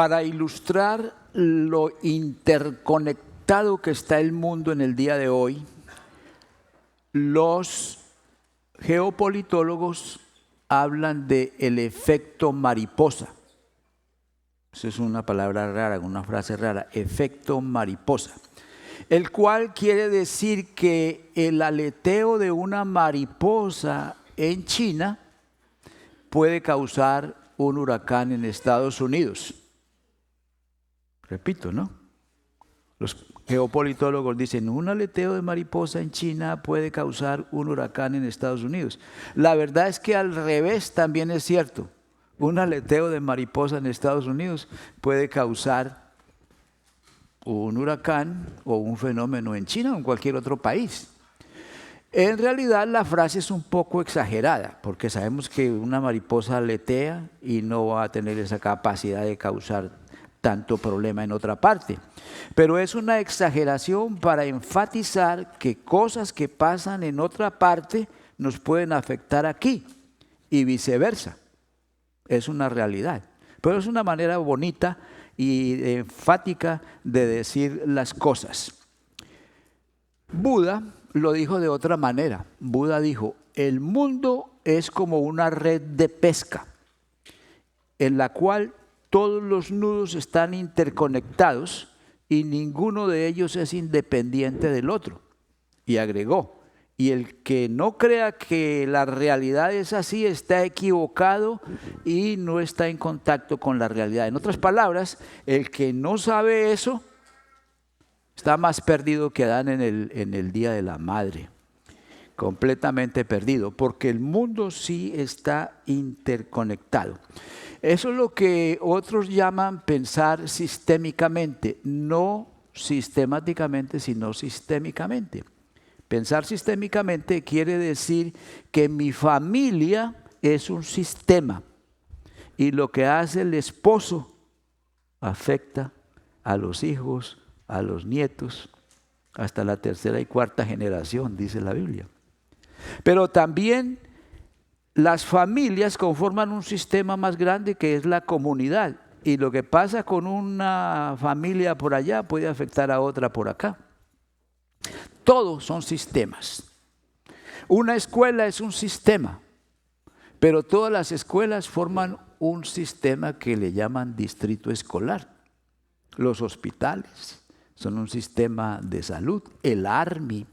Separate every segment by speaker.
Speaker 1: Para ilustrar lo interconectado que está el mundo en el día de hoy, los geopolitólogos hablan del efecto mariposa. Eso es una palabra rara, una frase rara, efecto mariposa, el cual quiere decir que el aleteo de una mariposa en China puede causar un huracán en Estados Unidos. Repito, ¿no? Los geopolitólogos dicen, un aleteo de mariposa en China puede causar un huracán en Estados Unidos. La verdad es que al revés también es cierto. Un aleteo de mariposa en Estados Unidos puede causar un huracán o un fenómeno en China o en cualquier otro país. En realidad la frase es un poco exagerada, porque sabemos que una mariposa aletea y no va a tener esa capacidad de causar tanto problema en otra parte. Pero es una exageración para enfatizar que cosas que pasan en otra parte nos pueden afectar aquí y viceversa. Es una realidad. Pero es una manera bonita y enfática de decir las cosas. Buda lo dijo de otra manera. Buda dijo, el mundo es como una red de pesca en la cual todos los nudos están interconectados y ninguno de ellos es independiente del otro. Y agregó, y el que no crea que la realidad es así está equivocado y no está en contacto con la realidad. En otras palabras, el que no sabe eso está más perdido que Adán en el día de la madre. Completamente perdido, porque el mundo sí está interconectado. Eso es lo que otros llaman pensar sistémicamente, no sistemáticamente, sino sistémicamente. Pensar sistémicamente quiere decir que mi familia es un sistema y lo que hace el esposo afecta a los hijos, a los nietos, hasta la tercera y cuarta generación, dice la Biblia. Pero también las familias conforman un sistema más grande que es la comunidad. Y lo que pasa con una familia por allá puede afectar a otra por acá. Todos son sistemas. Una escuela es un sistema, pero todas las escuelas forman un sistema que le llaman distrito escolar. Los hospitales son un sistema de salud, el Army.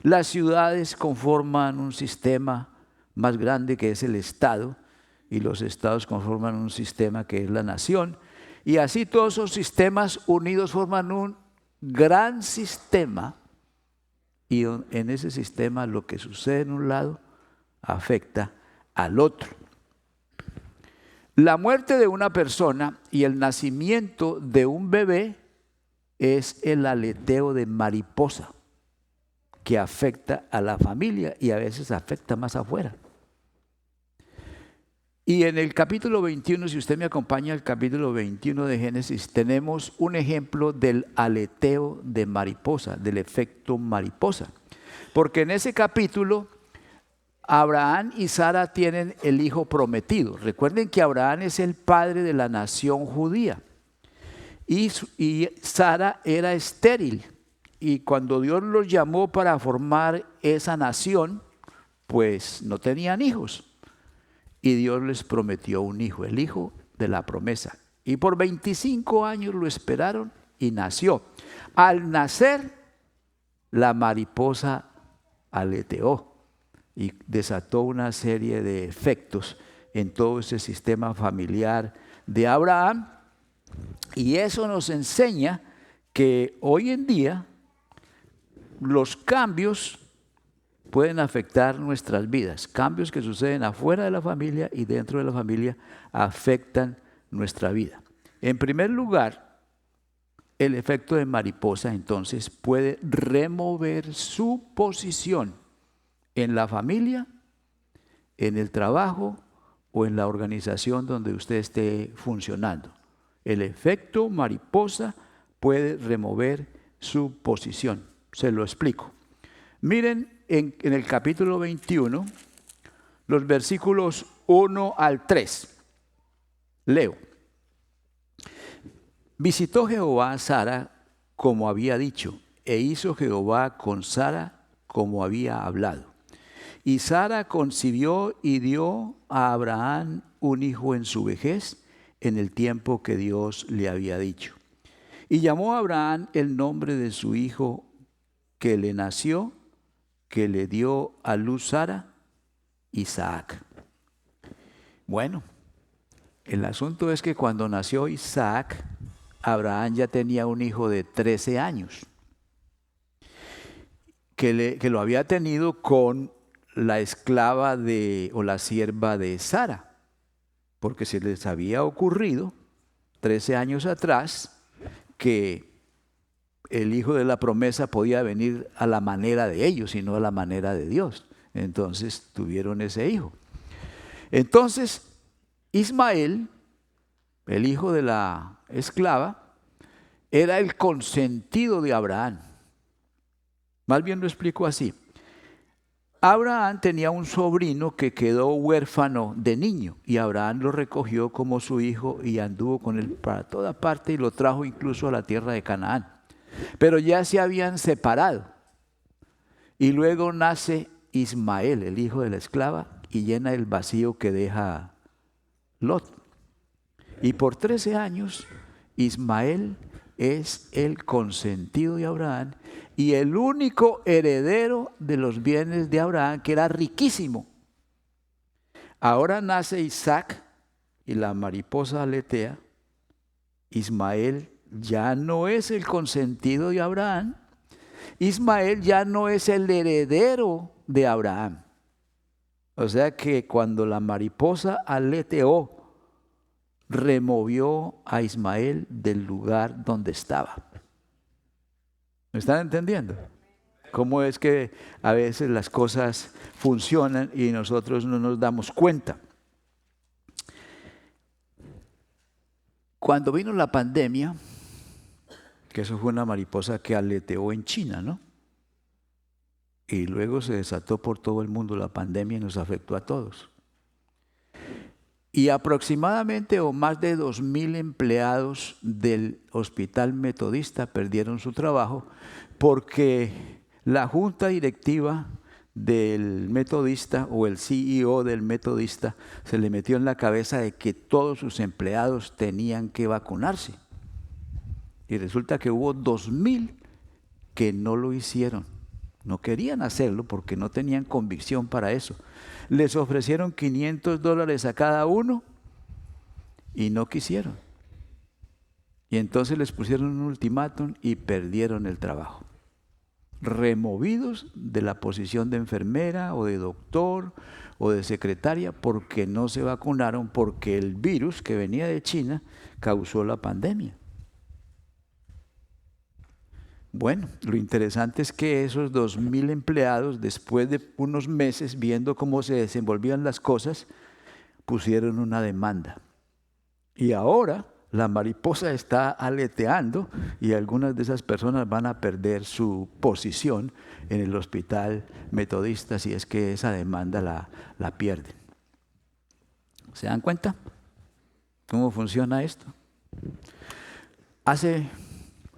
Speaker 1: Las ciudades conforman un sistema más grande que es el Estado, y los estados conforman un sistema que es la nación, y así todos esos sistemas unidos forman un gran sistema, y en ese sistema lo que sucede en un lado afecta al otro. La muerte de una persona y el nacimiento de un bebé es el aleteo de mariposa que afecta a la familia y a veces afecta más afuera. Y en el capítulo 21, si usted me acompaña al capítulo 21 de Génesis, tenemos un ejemplo del aleteo de mariposa, del efecto mariposa. Porque en ese capítulo, Abraham y Sara tienen el hijo prometido. Recuerden que Abraham es el padre de la nación judía. Y Sara era estéril. Y cuando Dios los llamó para formar esa nación, pues no tenían hijos. Y Dios les prometió un hijo, el hijo de la promesa. Y por 25 años lo esperaron y nació. Al nacer, la mariposa aleteó y desató una serie de efectos en todo ese sistema familiar de Abraham. Y eso nos enseña que hoy en día los cambios pueden afectar nuestras vidas. Cambios que suceden afuera de la familia y dentro de la familia afectan nuestra vida. En primer lugar, el efecto de mariposa entonces puede remover su posición en la familia, en el trabajo o en la organización donde usted esté funcionando. El efecto mariposa puede remover su posición. Se lo explico. Miren en el capítulo 21, los versículos 1 al 3. Leo. Visitó Jehová a Sara como había dicho, e hizo Jehová con Sara como había hablado. Y Sara concibió y dio a Abraham un hijo en su vejez, en el tiempo que Dios le había dicho. Y llamó a Abraham el nombre de su hijo que le nació, que le dio a luz Sara, Isaac. Bueno, el asunto es que cuando nació Isaac, Abraham ya tenía un hijo de 13 años, que lo había tenido con la esclava o la sierva de Sara, porque se les había ocurrido 13 años atrás que el hijo de la promesa podía venir a la manera de ellos y no a la manera de Dios. Entonces tuvieron ese hijo. Entonces Ismael, el hijo de la esclava, era el consentido de Abraham. Más bien lo explico así. Abraham tenía un sobrino que quedó huérfano de niño y Abraham lo recogió como su hijo y anduvo con él para toda parte y lo trajo incluso a la tierra de Canaán. Pero ya se habían separado y luego nace Ismael, el hijo de la esclava, y llena el vacío que deja Lot. Y por 13 años Ismael es el consentido de Abraham y el único heredero de los bienes de Abraham, que era riquísimo. Ahora nace Isaac y la mariposa aletea. Ismael ya no es el consentido de Abraham. Ismael ya no es el heredero de Abraham. O sea que cuando la mariposa aleteó, removió a Ismael del lugar donde estaba. ¿Me están entendiendo? Cómo es que a veces las cosas funcionan y nosotros no nos damos cuenta. Cuando vino la pandemia, que eso fue una mariposa que aleteó en China, ¿no? Y luego se desató por todo el mundo la pandemia y nos afectó a todos. Y aproximadamente o más de 2,000 empleados del Hospital Metodista perdieron su trabajo porque la junta directiva del Metodista o el CEO del Metodista se le metió en la cabeza de que todos sus empleados tenían que vacunarse. Y resulta que hubo 2,000 que no lo hicieron. No querían hacerlo porque no tenían convicción para eso. Les ofrecieron $500 a cada uno y no quisieron. Y entonces les pusieron un ultimátum y perdieron el trabajo. Removidos de la posición de enfermera o de doctor o de secretaria porque no se vacunaron, porque el virus que venía de China causó la pandemia. Bueno, lo interesante es que esos 2,000 empleados, después de unos meses viendo cómo se desenvolvían las cosas, pusieron una demanda. Y ahora la mariposa está aleteando y algunas de esas personas van a perder su posición en el Hospital Metodista si es que esa demanda la pierden. ¿Se dan cuenta cómo funciona esto? Hace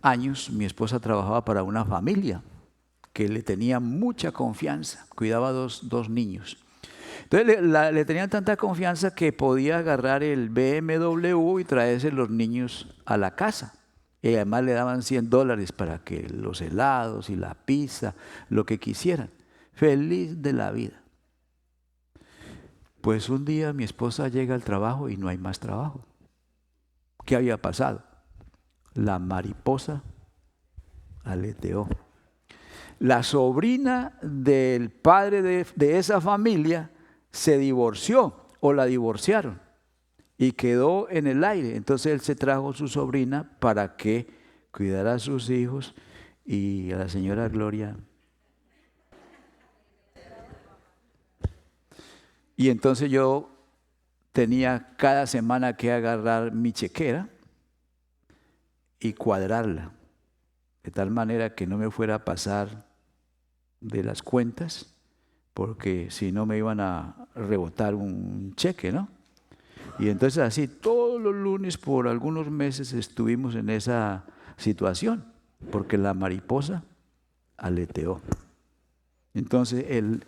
Speaker 1: años mi esposa trabajaba para una familia que le tenía mucha confianza, cuidaba dos niños. Entonces le tenían tanta confianza que podía agarrar el BMW y traerse los niños a la casa. Y además le daban $100 para que los helados y la pizza, lo que quisieran. Feliz de la vida. Pues un día mi esposa llega al trabajo y no hay más trabajo. ¿Qué había pasado? La mariposa aleteó. La sobrina del padre de esa familia se divorció o la divorciaron y quedó en el aire. Entonces él se trajo a su sobrina para que cuidara a sus hijos y a la señora Gloria. Y entonces yo tenía cada semana que agarrar mi chequera y cuadrarla, de tal manera que no me fuera a pasar de las cuentas, porque si no me iban a rebotar un cheque, ¿no? Y entonces así todos los lunes por algunos meses estuvimos en esa situación, porque la mariposa aleteó. Entonces el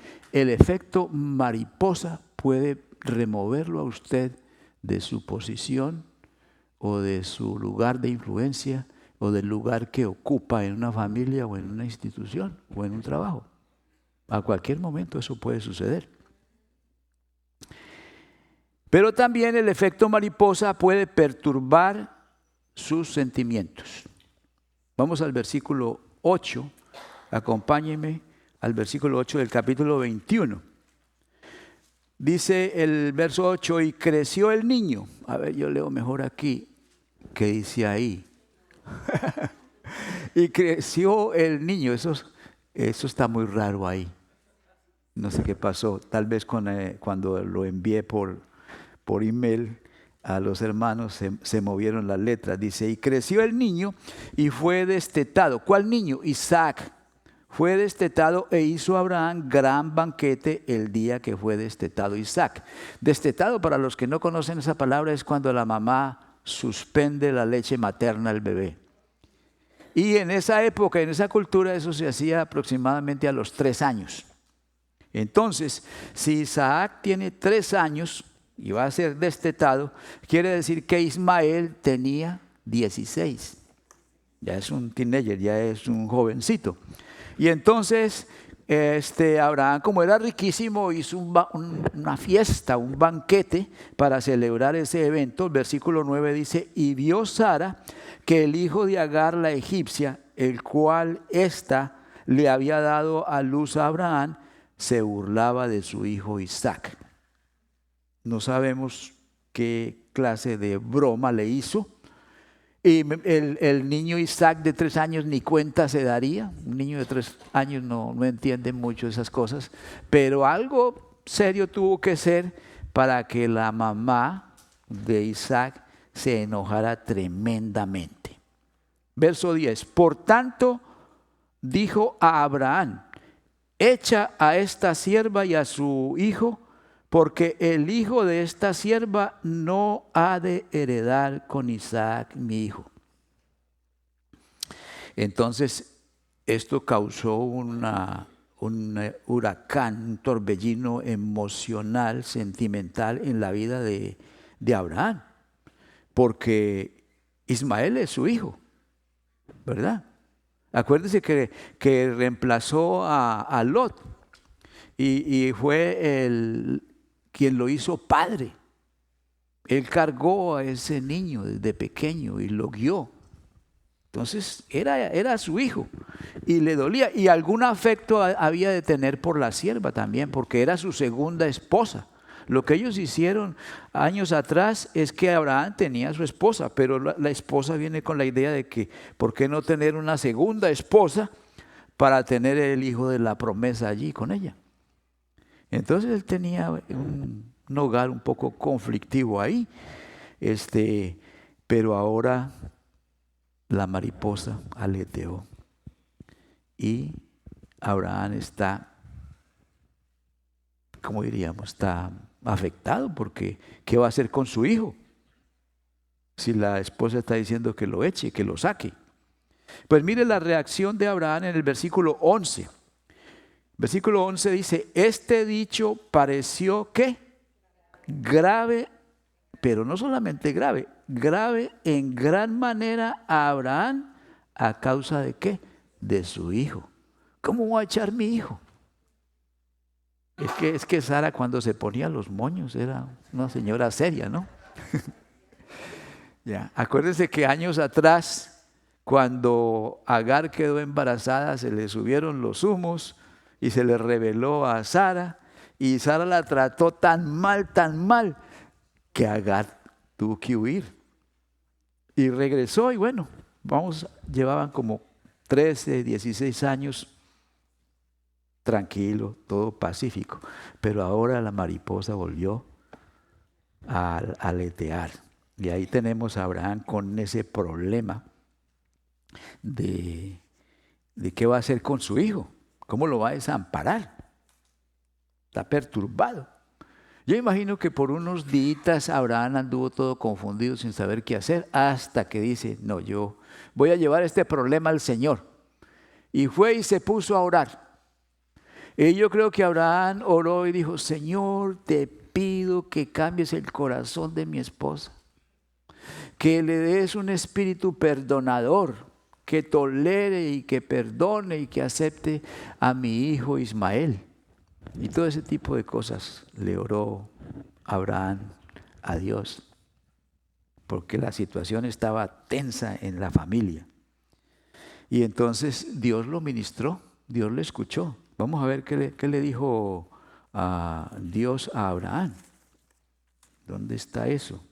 Speaker 1: efecto mariposa puede removerlo a usted de su posición o de su lugar de influencia o del lugar que ocupa en una familia o en una institución o en un trabajo. A cualquier momento eso puede suceder. Pero también el efecto mariposa puede perturbar sus sentimientos. Vamos al versículo 8, acompáñenme al versículo 8 del capítulo 21. Dice el verso 8, y creció el niño. A ver, yo leo mejor aquí, que dice ahí. Y creció el niño. Eso está muy raro ahí. No sé qué pasó. Tal vez cuando lo envié por email a los hermanos se movieron las letras. Dice, y creció el niño y fue destetado. ¿Cuál niño? Isaac. Fue destetado e hizo Abraham gran banquete el día que fue destetado Isaac. Destetado, para los que no conocen esa palabra, es cuando la mamá suspende la leche materna al bebé. Y en esa época, en esa cultura, eso se hacía aproximadamente a los 3 años. Entonces, si Isaac tiene 3 años y va a ser destetado, quiere decir que Ismael tenía 16. Ya es un teenager, ya es un jovencito. Y entonces Abraham, como era riquísimo, hizo una fiesta, un banquete para celebrar ese evento. El versículo 9 dice, y vio Sara que el hijo de Agar la egipcia, el cual ésta le había dado a luz a Abraham, se burlaba de su hijo Isaac. No sabemos qué clase de broma le hizo. Y el niño Isaac de 3 años ni cuenta se daría. Un niño de 3 años no entiende mucho esas cosas. Pero algo serio tuvo que ser para que la mamá de Isaac se enojara tremendamente. Verso 10. Por tanto, dijo a Abraham, echa a esta sierva y a su hijo, porque el hijo de esta sierva no ha de heredar con Isaac mi hijo. Entonces, esto causó un huracán, un torbellino emocional, sentimental en la vida de Abraham, porque Ismael es su hijo, ¿verdad? Acuérdense que reemplazó a Lot y fue quien lo hizo padre. Él cargó a ese niño desde pequeño y lo guió. Entonces era su hijo y le dolía. Y algún afecto había de tener por la sierva también, porque era su segunda esposa. Lo que ellos hicieron años atrás es que Abraham tenía a su esposa, pero la esposa viene con la idea de que ¿por qué no tener una segunda esposa para tener el hijo de la promesa allí con ella? Entonces él tenía un hogar un poco conflictivo ahí, pero ahora la mariposa aleteó y Abraham está, ¿cómo diríamos? Está afectado porque ¿qué va a hacer con su hijo? Si la esposa está diciendo que lo eche, que lo saque. Pues mire la reacción de Abraham en el versículo 11. Versículo 11 dice, este dicho pareció ¿qué? Grave, pero no solamente grave, grave en gran manera a Abraham a causa de ¿qué? De su hijo. ¿Cómo voy a echar mi hijo? Es que Sara cuando se ponía los moños era una señora seria, ¿no? Ya. Acuérdense que años atrás, cuando Agar quedó embarazada, se le subieron los humos y se le reveló a Sara, y Sara la trató tan mal, que Agar tuvo que huir. Y regresó y bueno, llevaban como 13, 16 años tranquilo, todo pacífico. Pero ahora la mariposa volvió a aletear. Y ahí tenemos a Abraham con ese problema de qué va a hacer con su hijo. ¿Cómo lo va a desamparar? Está perturbado. Yo imagino que por unos días Abraham anduvo todo confundido sin saber qué hacer, hasta que dice, no, yo voy a llevar este problema al Señor. Y fue y se puso a orar. Y yo creo que Abraham oró y dijo, Señor, te pido que cambies el corazón de mi esposa, que le des un espíritu perdonador, que tolere y que perdone y que acepte a mi hijo Ismael. Y todo ese tipo de cosas le oró Abraham a Dios, porque la situación estaba tensa en la familia. Y entonces Dios lo ministró, Dios le escuchó. Vamos a ver qué le dijo a Dios a Abraham. ¿Dónde está eso?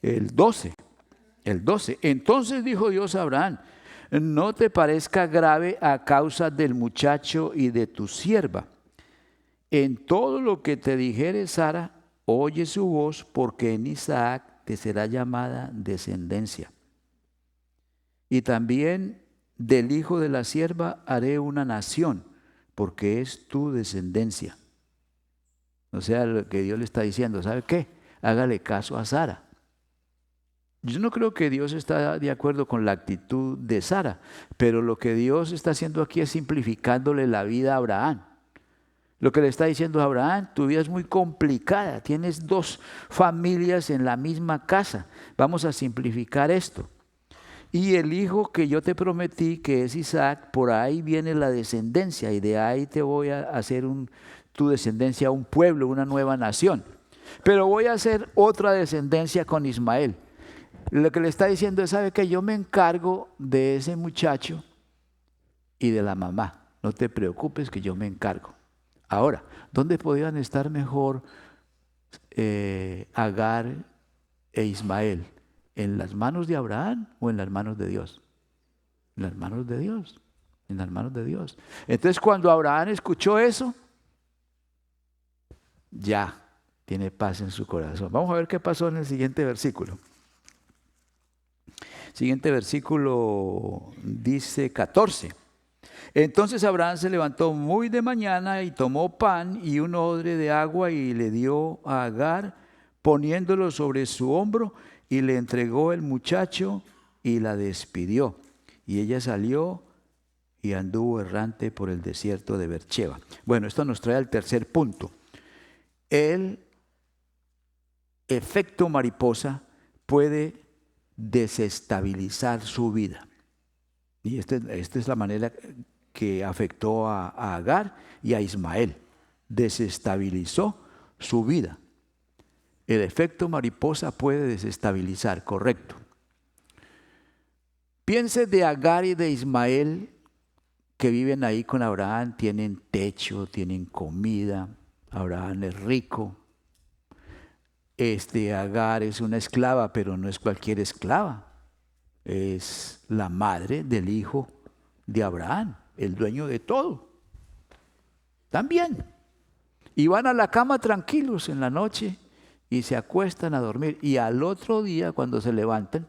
Speaker 1: El 12. Entonces dijo Dios a Abraham, no te parezca grave a causa del muchacho y de tu sierva. En todo lo que te dijere Sara, oye su voz, porque en Isaac te será llamada descendencia. Y también del hijo de la sierva haré una nación, porque es tu descendencia. O sea, lo que Dios le está diciendo, ¿sabe qué? Hágale caso a Sara. Yo no creo que Dios está de acuerdo con la actitud de Sara, pero lo que Dios está haciendo aquí es simplificándole la vida a Abraham. Lo que le está diciendo a Abraham, tu vida es muy complicada, tienes 2 familias en la misma casa, vamos a simplificar esto. Y el hijo que yo te prometí, que es Isaac, por ahí viene la descendencia y de ahí te voy a hacer tu descendencia un pueblo, una nueva nación. Pero voy a hacer otra descendencia con Ismael. Lo que le está diciendo es, ¿sabe qué? Yo me encargo de ese muchacho y de la mamá. No te preocupes que yo me encargo. Ahora, ¿dónde podían estar mejor Agar e Ismael? ¿En las manos de Abraham o en las manos de Dios? En las manos de Dios. En las manos de Dios. Entonces, cuando Abraham escuchó eso, ya tiene paz en su corazón. Vamos a ver qué pasó en el siguiente versículo. Siguiente versículo dice 14. Entonces Abraham se levantó muy de mañana y tomó pan y un odre de agua y le dio a Agar, poniéndolo sobre su hombro, y le entregó el muchacho y la despidió. Y ella salió y anduvo errante por el desierto de Beersheba. Bueno, esto nos trae al tercer punto. El efecto mariposa puede desestabilizar su vida. Y esta es la manera que afectó a Agar y a Ismael. Desestabilizó su vida. El efecto mariposa puede desestabilizar, correcto. Piense de Agar y de Ismael que viven ahí con Abraham, tienen techo, tienen comida, Abraham es rico. Agar es una esclava, pero no es cualquier esclava. Es la madre del hijo de Abraham, el dueño de todo. También. Y van a la cama tranquilos en la noche y se acuestan a dormir. Y al otro día, cuando se levantan,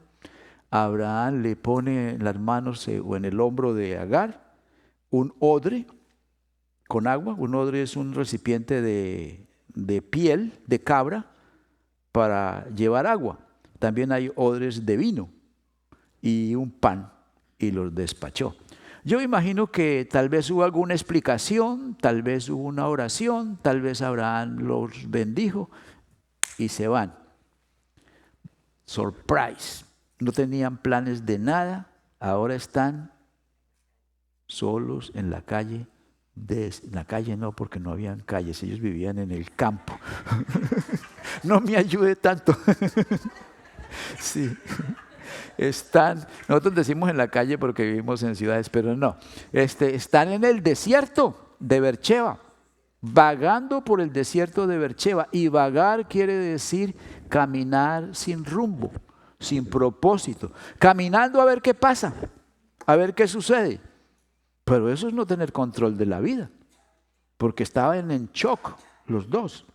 Speaker 1: Abraham le pone en las manos o en el hombro de Agar un odre con agua. Un odre es un recipiente de piel de cabra para llevar agua. También hay odres de vino y un pan, y los despachó. Yo imagino que tal vez hubo alguna explicación, tal vez hubo una oración, tal vez Abraham los bendijo y se van. Surprise. No tenían planes de nada, ahora están solos en la calle. En la calle no, porque no habían calles, ellos vivían en el campo. No me ayude tanto. Sí. Nosotros decimos en la calle porque vivimos en ciudades, pero no. Están en el desierto de Beersheba, vagando por el desierto de Beersheba. Y vagar quiere decir caminar sin rumbo, sin propósito, caminando a ver qué pasa, a ver qué sucede. Pero eso es no tener control de la vida, porque estaban en shock los dos.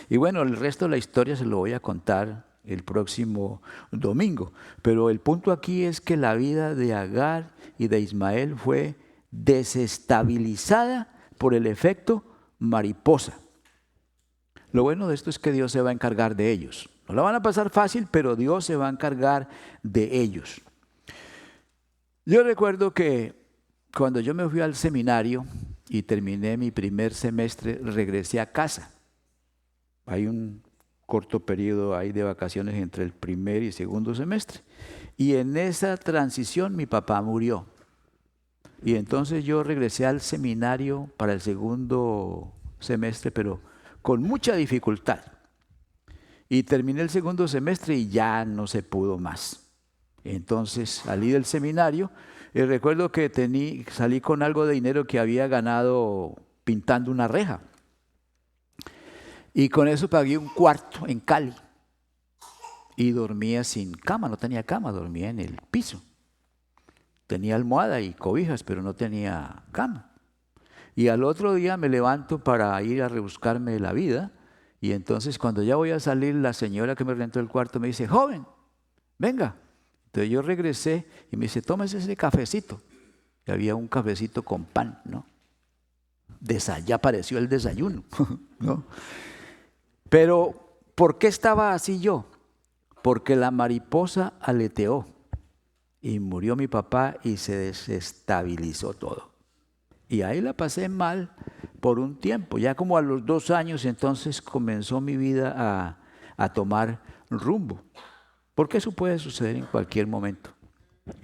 Speaker 1: Y bueno, el resto de la historia se lo voy a contar el próximo domingo. Pero el punto aquí es que la vida de Agar y de Ismael fue desestabilizada por el efecto mariposa. Lo bueno de esto es que Dios se va a encargar de ellos. No la van a pasar fácil, pero Dios se va a encargar de ellos. Yo recuerdo que cuando yo me fui al seminario y terminé mi primer semestre, regresé a casa. Hay un corto periodo ahí de vacaciones entre el primer y segundo semestre. Y en esa transición mi papá murió. Y entonces yo regresé al seminario para el segundo semestre, pero con mucha dificultad. Y terminé el segundo semestre y ya no se pudo más. Entonces salí del seminario y recuerdo que salí con algo de dinero que había ganado pintando una reja. Y con eso pagué un cuarto en Cali. Y dormía sin cama, no tenía cama, dormía en el piso. Tenía almohada y cobijas, pero no tenía cama. Y al otro día me levanto para ir a rebuscarme la vida. Y entonces cuando ya voy a salir, la señora que me rentó el cuarto me dice, joven, venga. Entonces yo regresé y me dice, tómese ese cafecito. Y había un cafecito con pan, ¿no? Ya apareció el desayuno, ¿no? Pero, ¿por qué estaba así yo? Porque la mariposa aleteó y murió mi papá y se desestabilizó todo. Y ahí la pasé mal por un tiempo. Ya como a los 2 años entonces comenzó mi vida a tomar rumbo. Porque eso puede suceder en cualquier momento.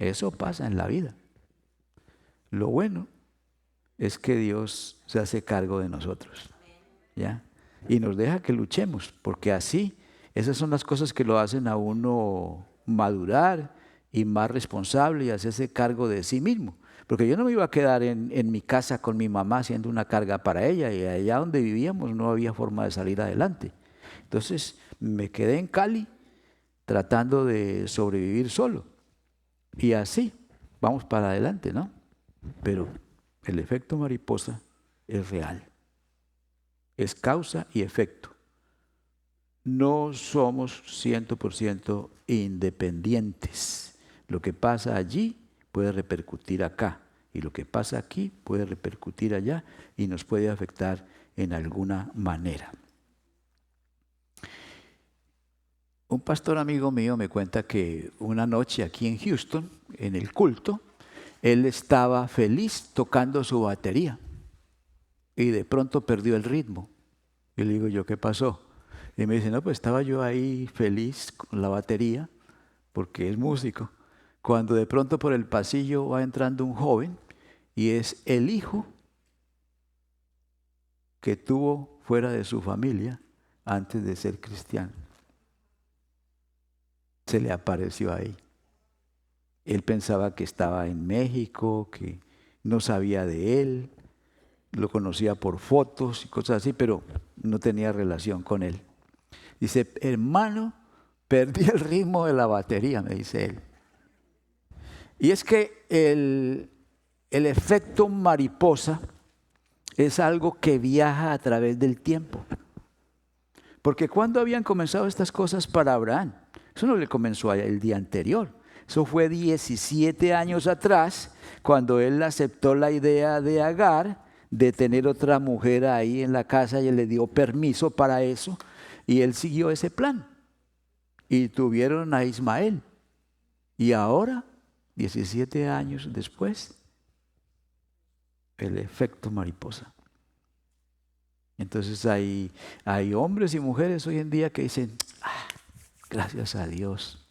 Speaker 1: Eso pasa en la vida. Lo bueno es que Dios se hace cargo de nosotros, ¿ya? Y nos deja que luchemos, porque así, esas son las cosas que lo hacen a uno madurar y más responsable y hacerse cargo de sí mismo. Porque yo no me iba a quedar en mi casa con mi mamá siendo una carga para ella, y allá donde vivíamos no había forma de salir adelante. Entonces me quedé en Cali tratando de sobrevivir solo. Y así vamos para adelante, ¿no? Pero el efecto mariposa es real. Es causa y efecto. No somos 100% independientes. Lo que pasa allí puede repercutir acá. Y lo que pasa aquí puede repercutir allá y nos puede afectar en alguna manera. Un pastor amigo mío me cuenta que una noche aquí en Houston, en el culto, él estaba feliz tocando su batería y de pronto perdió el ritmo. Y le digo yo, ¿qué pasó? Y me dice, no, pues estaba yo ahí feliz con la batería, porque es músico, cuando de pronto por el pasillo va entrando un joven y es el hijo que tuvo fuera de su familia antes de ser cristiano. Se le apareció ahí. Él pensaba que estaba en México, que no sabía de él, lo conocía por fotos y cosas así, pero no tenía relación con él. Dice, hermano, perdí el ritmo de la batería, me dice él. Y es que el efecto mariposa es algo que viaja a través del tiempo. Porque ¿cuándo habían comenzado estas cosas para Abraham? Eso no le comenzó el día anterior. Eso fue 17 años atrás, cuando él aceptó la idea de Agar, de tener otra mujer ahí en la casa, y él le dio permiso para eso, y él siguió ese plan. Y tuvieron a Ismael. Y ahora, 17 años después, el efecto mariposa. Entonces hay hombres y mujeres hoy en día que dicen, gracias a Dios,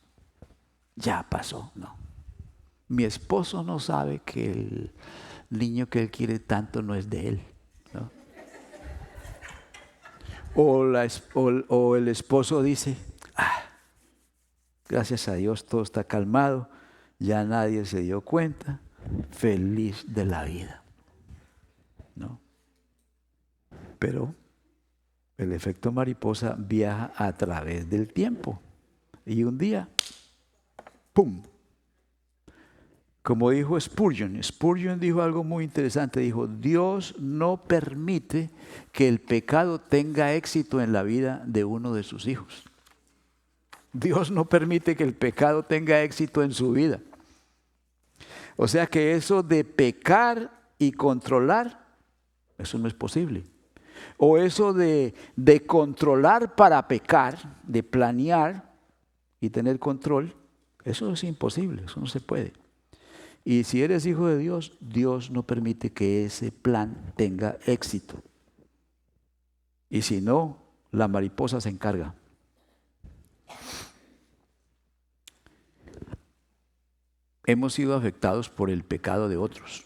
Speaker 1: ya pasó. No, mi esposo no sabe que el niño que él quiere tanto no es de él, ¿no? O el esposo dice, gracias a Dios todo está calmado, ya nadie se dio cuenta, feliz de la vida, ¿no? Pero el efecto mariposa viaja a través del tiempo. Y un día, ¡pum! Como dijo Spurgeon dijo algo muy interesante, dijo, Dios no permite que el pecado tenga éxito en la vida de uno de sus hijos. Dios no permite que el pecado tenga éxito en su vida. O sea que eso de pecar y controlar, eso no es posible. O eso de controlar para pecar, de planear y tener control, eso es imposible, eso no se puede. Y si eres hijo de Dios, Dios no permite que ese plan tenga éxito. Y si no, la mariposa se encarga. Hemos sido afectados por el pecado de otros.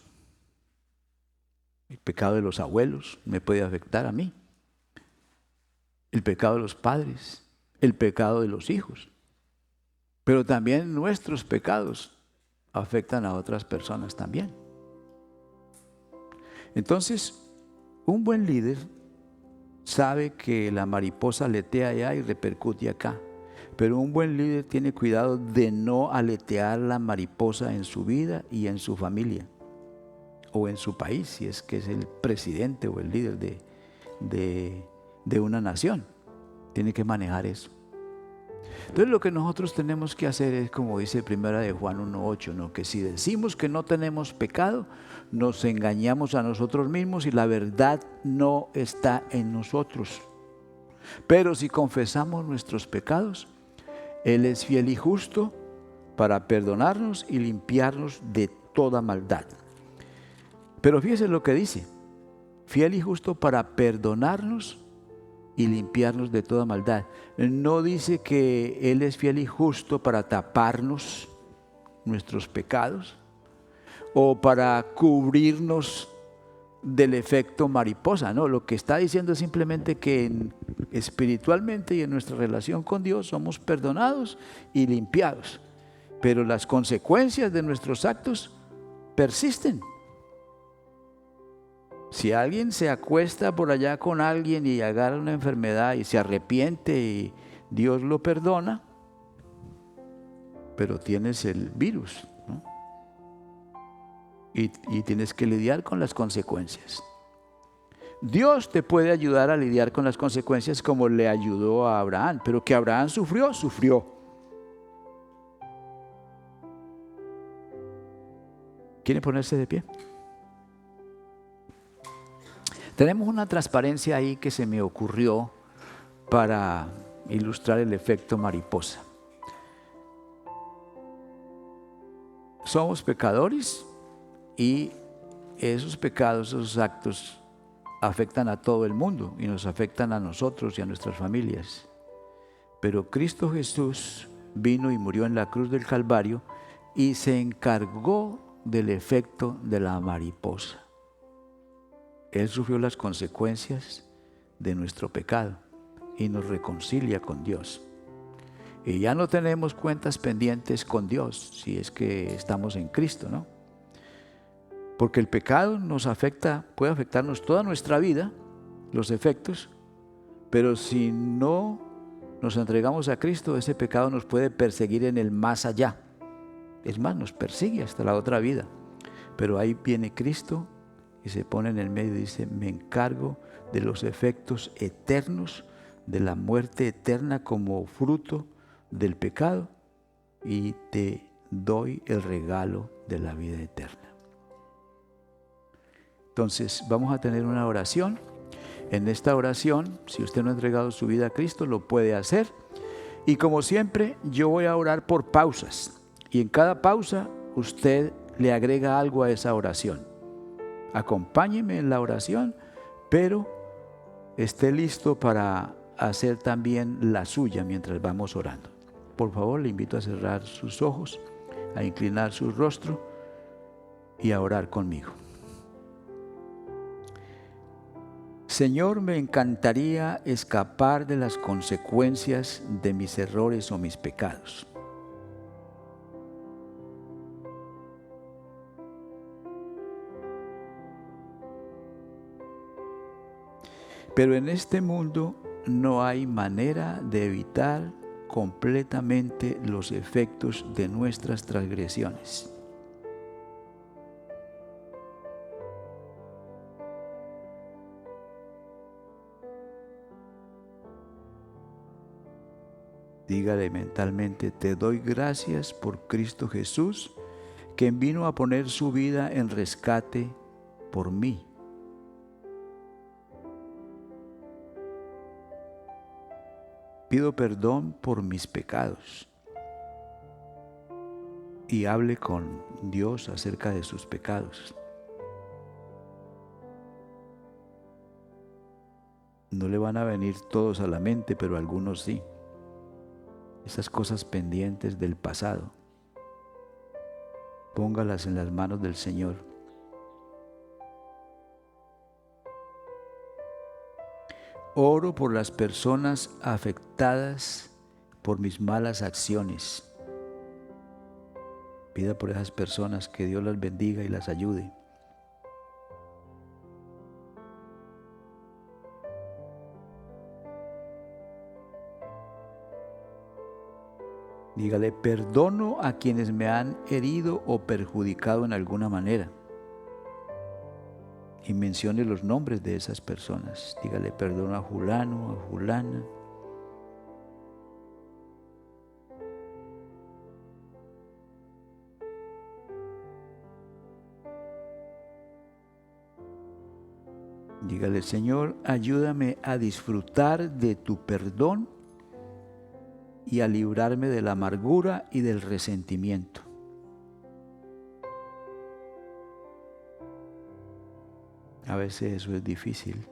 Speaker 1: El pecado de los abuelos me puede afectar a mí. El pecado de los padres, el pecado de los hijos. Pero también nuestros pecados afectan a otras personas también. Entonces, un buen líder sabe que la mariposa aletea allá y repercute acá. Pero un buen líder tiene cuidado de no aletear la mariposa en su vida y en su familia. O en su país, si es que es el presidente o el líder de una nación. Tiene que manejar eso. Entonces lo que nosotros tenemos que hacer es, como dice 1 de Juan 1:8, ¿no? Que si decimos que no tenemos pecado, nos engañamos a nosotros mismos y la verdad no está en nosotros. Pero si confesamos nuestros pecados, Él es fiel y justo para perdonarnos y limpiarnos de toda maldad. Pero fíjese lo que dice, fiel y justo para perdonarnos y limpiarnos de toda maldad. No dice que Él es fiel y justo para taparnos nuestros pecados o para cubrirnos del efecto mariposa. No, lo que está diciendo es simplemente que espiritualmente y en nuestra relación con Dios somos perdonados y limpiados. Pero las consecuencias de nuestros actos persisten. Si alguien se acuesta por allá con alguien y agarra una enfermedad y se arrepiente y Dios lo perdona, pero tienes el virus, ¿no? Y tienes que lidiar con las consecuencias. Dios te puede ayudar a lidiar con las consecuencias como le ayudó a Abraham, pero que Abraham sufrió. ¿Quieren ponerse de pie? Tenemos una transparencia ahí que se me ocurrió para ilustrar el efecto mariposa. Somos pecadores y esos pecados, esos actos afectan a todo el mundo y nos afectan a nosotros y a nuestras familias. Pero Cristo Jesús vino y murió en la cruz del Calvario y se encargó del efecto de la mariposa. Él sufrió las consecuencias de nuestro pecado y nos reconcilia con Dios. Y ya no tenemos cuentas pendientes con Dios si es que estamos en Cristo, ¿no? Porque el pecado nos afecta, puede afectarnos toda nuestra vida, los efectos, pero si no nos entregamos a Cristo, ese pecado nos puede perseguir en el más allá. Es más, nos persigue hasta la otra vida. Pero ahí viene Cristo y se pone en el medio y dice, me encargo de los efectos eternos, de la muerte eterna como fruto del pecado y te doy el regalo de la vida eterna. Entonces vamos a tener una oración. En esta oración, si usted no ha entregado su vida a Cristo, lo puede hacer. Y como siempre, yo voy a orar por pausas. Y en cada pausa, usted le agrega algo a esa oración. Acompáñeme en la oración, pero esté listo para hacer también la suya mientras vamos orando. Por favor, le invito a cerrar sus ojos, a inclinar su rostro y a orar conmigo. Señor, me encantaría escapar de las consecuencias de mis errores o mis pecados. Pero en este mundo no hay manera de evitar completamente los efectos de nuestras transgresiones. Dígale mentalmente, te doy gracias por Cristo Jesús, quien vino a poner su vida en rescate por mí. Pido perdón por mis pecados. Y hable con Dios acerca de sus pecados. No le van a venir todos a la mente, pero algunos sí. Esas cosas pendientes del pasado, póngalas en las manos del Señor. Oro por las personas afectadas por mis malas acciones. Pida por esas personas, que Dios las bendiga y las ayude. Dígale: perdono a quienes me han herido o perjudicado en alguna manera. Y mencione los nombres de esas personas. Dígale: perdono a fulano, a fulana. Dígale: Señor, ayúdame a disfrutar de tu perdón y a librarme de la amargura y del resentimiento. A veces eso es difícil.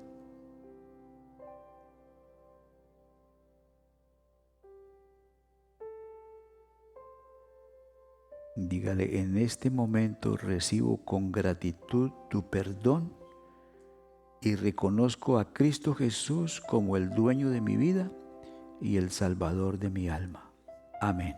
Speaker 1: Dígale: en este momento recibo con gratitud tu perdón y reconozco a Cristo Jesús como el dueño de mi vida y el Salvador de mi alma. Amén.